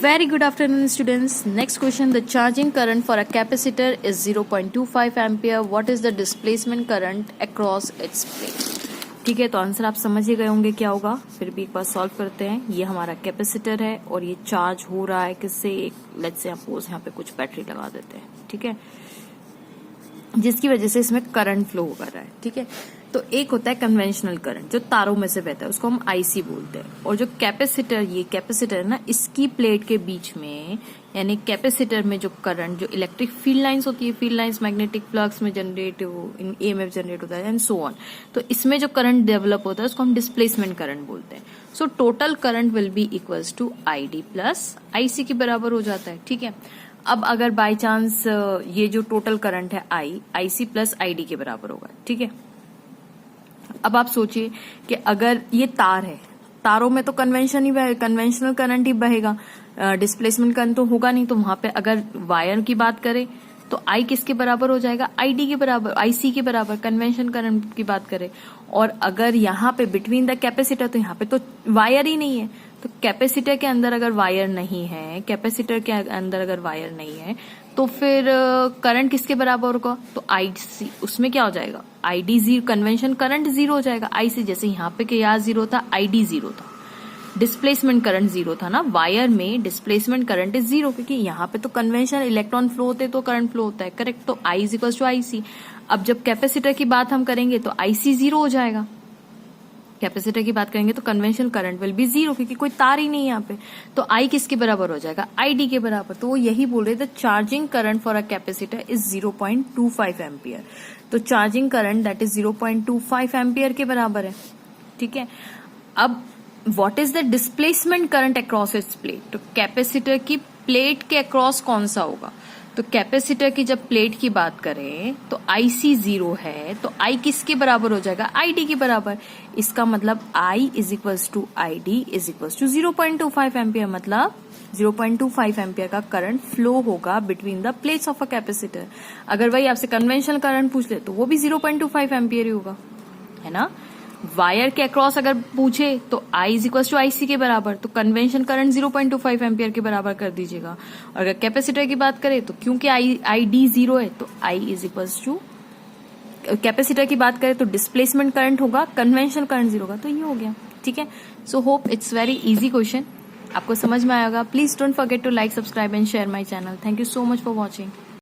Very good afternoon, students. Next question: the charging current for a capacitor is 0.25 ampere. What is the displacement current across its plate? ठीक है, तो answer आप समझ ही गए होंगे क्या होगा. फिर भी एक बार सॉल्व करते हैं. ये हमारा कैपेसिटर है और ये चार्ज हो रहा है किससे? लेट्स से सपोज यहाँ पे कुछ बैटरी लगा देते हैं. ठीक है, जिसकी वजह से इसमें करंट फ्लो कर रहा है. ठीक है, तो एक होता है कन्वेंशनल करंट जो तारों में से बहता है, उसको हम आईसी बोलते हैं. और जो कैपेसिटर, ये कैपेसिटर है ना, इसकी प्लेट के बीच में, यानी कैपेसिटर में जो करंट, जो इलेक्ट्रिक फील्ड लाइंस होती है, फील्ड लाइंस मैग्नेटिक फ्लक्स में जनरेट, ईएमएफ जनरेट होता है एंड सो ऑन. तो इसमें जो करंट डेवलप होता है उसको हम डिस्प्लेसमेंट करंट बोलते हैं. So total current will be equals to ID plus IC के बराबर हो जाता है. ठीक है, अब अगर बाय चांस ये जो टोटल करंट है आईसी प्लस आईडी के बराबर होगा. ठीक है, अब आप सोचिए कि अगर ये तार है, तारों में तो कन्वेंशनल करंट ही बहेगा, डिस्प्लेसमेंट करंट तो होगा नहीं. तो वहां पे अगर वायर की बात करें तो आई किसके बराबर हो जाएगा? आईडी के बराबर, आईसी के बराबर. कन्वेंशन करंट की बात करें, और अगर यहाँ पे बिटवीन द कैपेसिटर, तो यहाँ पे तो वायर ही नहीं है. तो कैपेसिटर के अंदर अगर वायर नहीं है, कैपेसिटर के अंदर अगर वायर नहीं है, तो फिर करंट किसके बराबर होगा? तो आईसी, उसमें क्या हो जाएगा? ID zero, convention current zero हो जाएगा. आईसी जैसे यहाँ पे यहाँ जीरो था, आईडी जीरो था, डिस्प्लेसमेंट करंट जीरो था ना. वायर में डिस्प्लेसमेंट करंट इज जीरो, क्योंकि यहाँ पे तो कन्वेंशन इलेक्ट्रॉन फ्लो होते तो करंट फ्लो होता है. करेक्ट, तो I is equal to IC. अब जब कैपेसिटर की बात हम करेंगे तो आईसी जीरो हो जाएगा. कैपेसिटर की बात करेंगे तो conventional current will B zero, क्योंकि कोई तार ही नहीं है यहाँ पे. तो आई किसके बराबर हो जाएगा? आईडी के बराबर. तो वो यही बोल रहे थे, charging current for a capacitor is 0.25 ampere. तो charging current that is 0.25 ampere के बराबर है. ठीक है, अब what is the displacement current across its plate? तो कैपेसिटर की प्लेट के अक्रॉस कौन सा होगा? तो कैपेसिटर की जब प्लेट की बात करें तो आईसी जीरो है, तो आई किसके बराबर हो जाएगा? आईडी के बराबर. इसका मतलब I is equals to I D is equals to 0.25 ampere. मतलब 0.25 एम्पियर का करंट फ्लो होगा between the plates of a capacitor. अगर वही आपसे कन्वेंशनल करंट पूछ ले तो वो भी 0.25 एम्पियर ही होगा, है ना. वायर के अक्रॉस अगर पूछे तो I is equal to IC के बराबर. तो कन्वेंशन करंट 0.25 एम्पियर के बराबर कर दीजिएगा. और अगर कैपेसिटर की बात करें तो क्योंकि आई डी जीरो है, तो I is equal to, capacitor की बात करें तो डिस्प्लेसमेंट करंट होगा, कन्वेंशनल करंट जीरो होगा. तो ये हो गया. ठीक है, so hope it's very easy question, आपको समझ में आएगा. Please don't forget to like, subscribe and share my channel. Thank you so much for watching.